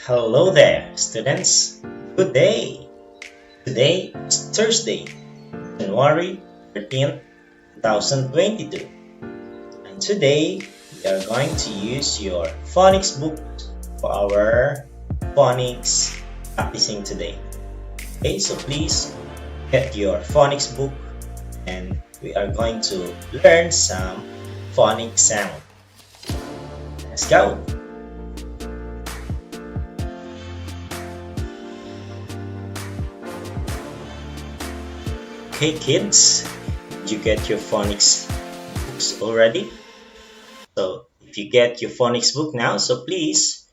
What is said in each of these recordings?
Hello there, students. Good day. Today is Thursday, January 13th, 2022. And today we are going to use your phonics book for our phonics practicing today. Okay, so please get your phonics book and we are going to learn some phonics sound. Let's go. Okay kids, did you get your phonics books already? So if you get your phonics book now, so please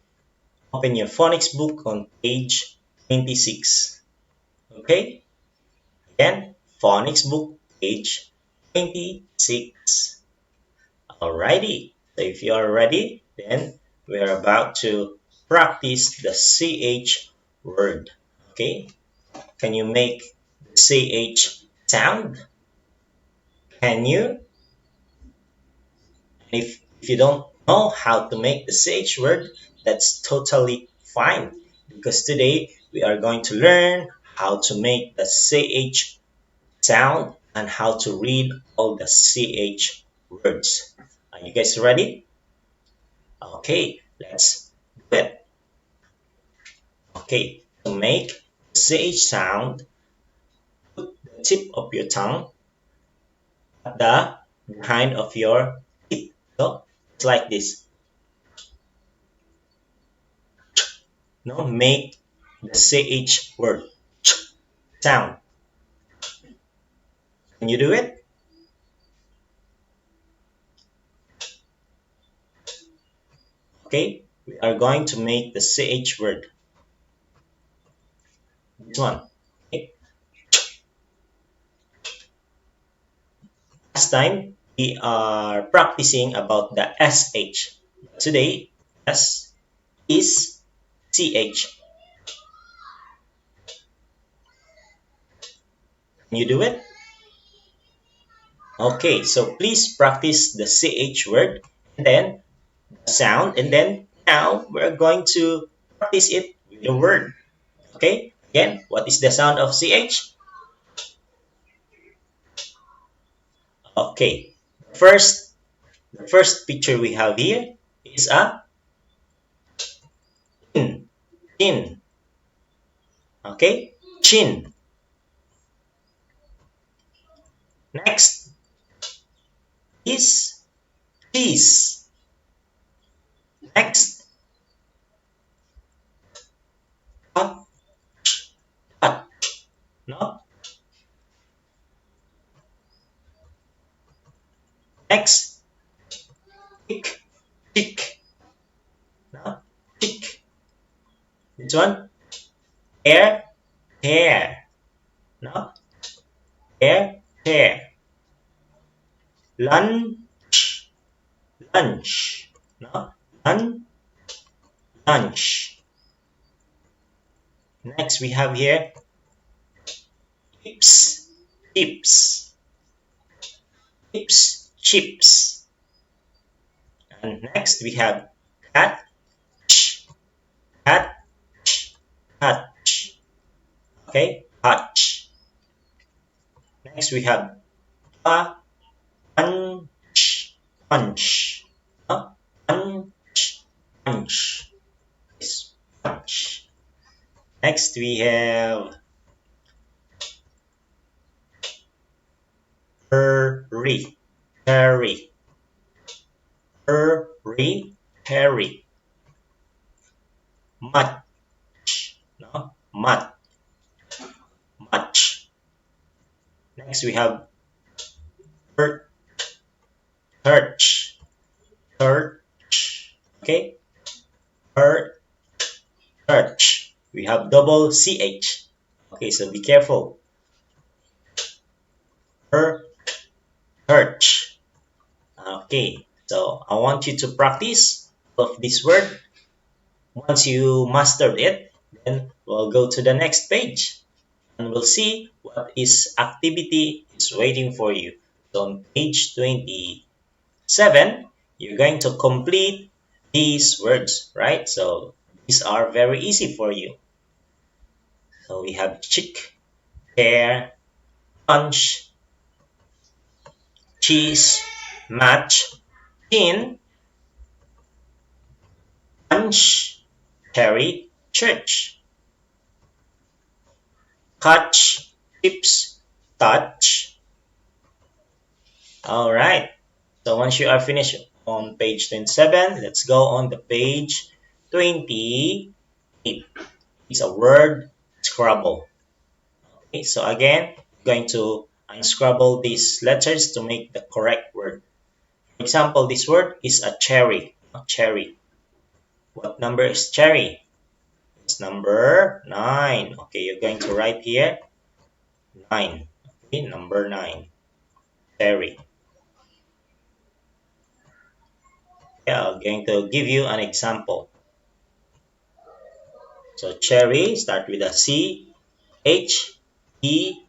open your phonics book on page 26. Okay? Again, phonics book page 26. Alrighty. So if you are ready, then we are about to practice the CH word. Okay? Can you make the CH sound? Can you? If you don't know how to make the CH word, that's totally fine because today we are going to learn how to make the CH sound and how to read all the CH words. Are you guys ready? Okay, let's do it. Okay, to make the CH sound, put the tip of your tongue at the behind of your teeth. So it's like this. Now make the CH word sound. Can you do it? Okay, we are going to make the CH word. This one. Okay. Last time we are practicing about the SH. Today, S is CH. Can you do it? Okay, so please practice the CH word and then the sound, and then now we're going to practice it with the word. Okay, again, what is the sound of CH? Okay, the first picture we have here is a chin. Chin. Okay, chin. Next is cheese. Next, touch, touch. No. Next, tick, tick. No, tick. This one, hair, hair. No, hair, hair. Lunch, lunch. No, lunch. Next, we have here chips, chips, chips, chips. And next, we have cat, cat, touch. Okay, touch. Next, we have punch, punch. Punch, punch. Yes, punch. Next, we have hurry, hurry, hurry, hurry. Much, no, much, much. Next, we have hurt, hurch, hurch. Okay, hurt, hurch. We have double CH. Okay, so be careful. Hurt, hurch. Okay, so I want you to practice of this word. Once you mastered it, then we'll go to the next page and we'll see what is activity is waiting for you. So on page 27, you're going to complete these words, right? So These are very easy for you. So we have chick, pear, punch, cheese, match, tin, punch, cherry, church, catch, chips, touch. All right. So once you are finished on page 27, let's go on the page 28. It's a word scrabble. Okay, so again, I'm going to unscrabble these letters to make the correct word. For example, this word is a cherry. A cherry. What number is cherry? It's number 9. Okay, you're going to write here 9. Okay, number 9. Cherry. Yeah, I'm going to give you an example. So cherry start with a C H E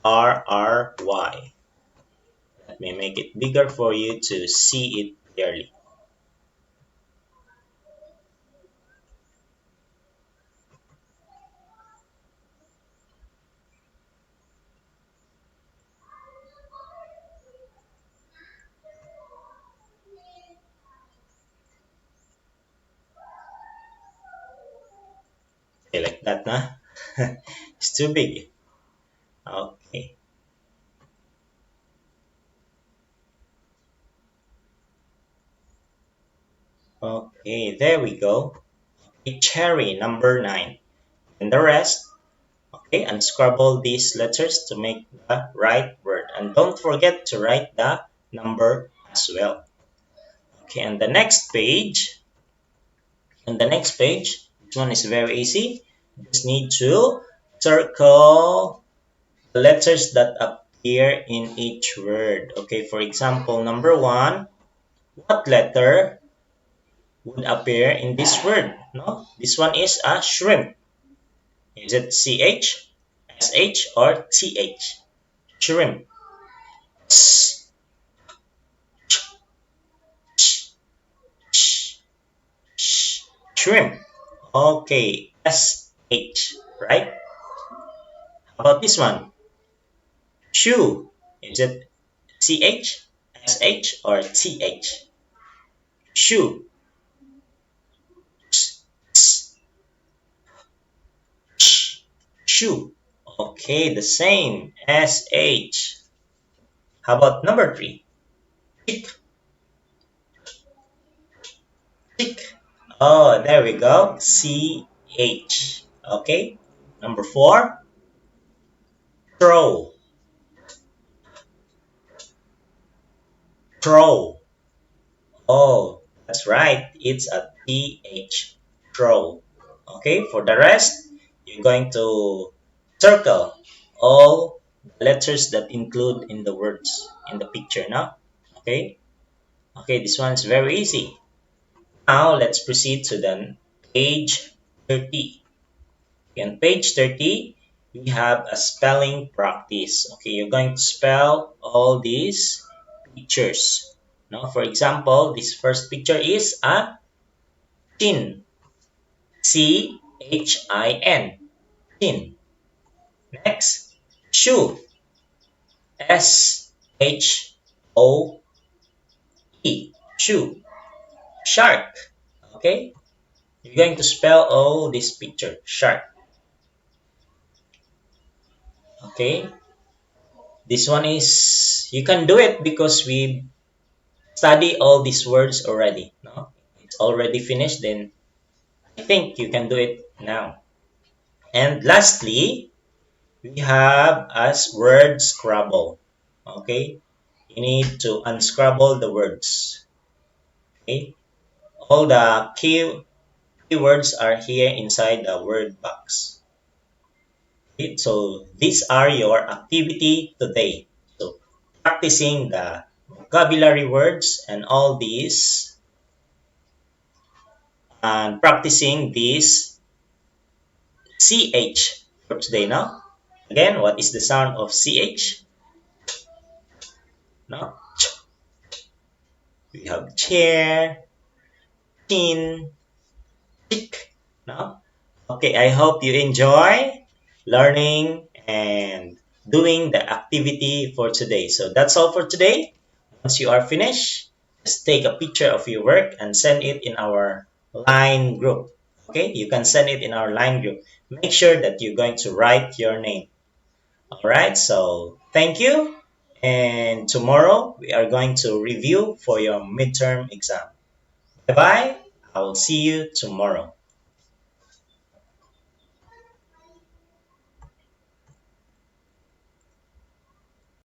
R R Y. Let me make it bigger for you to see it clearly. Okay, like that, nah? It's too big. Okay. Okay, there we go. Okay, cherry, number 9. And the rest, okay, unscrabble these letters to make the right word. And don't forget to write the number as well. Okay, and the next page, this one is very easy. You just need to circle the letters that appear in each word. Okay, for example, number 1, what letter would appear in this word? No, this one is a shrimp. Is it CH, SH, or TH? Shrimp. S, ch, ch, ch, ch. Shrimp. Okay, SH, right? How about this one? Shoe. Is it CH, SH, or TH? Shoe. Ch, ch, ch. Shoe. Okay, the same. SH. How about number 3? Chick. Chick. Oh, there we go. CH. Okay. Number 4. Throw. Throw. Oh, that's right. It's a TH. Throw. Okay. For the rest, you're going to circle all the letters that include in the words in the picture now. Okay. Okay. This one's very easy. Now let's proceed to the page 30. On page 30, we have a spelling practice. Okay, you're going to spell all these pictures. Now, for example, this first picture is a chin. CHIN. Chin. Next, shoe. SHOE. Shoe. Shark. Okay, you're going to spell all this picture. Shark. Okay, this one is, you can do it because we study all these words already. No? It's already finished, then I think you can do it now. And lastly, we have as word scrabble. Okay? You need to unscrabble the words. Okay? All the keywords are here inside the word box. Okay? So these are your activity today. So practicing the vocabulary words and all these and practicing this CH for today now. Again, what is the sound of CH? No? We have chair, chin, chick, No? Okay, I hope you enjoy learning and doing the activity for today. So that's all for today. Once you are finished, just take a picture of your work and send it in our line group. Okay, you can send it in our line group. Make sure that you're going to write your name. All right, so thank you. And tomorrow we are going to review for your midterm exam. Bye bye. I will see you tomorrow.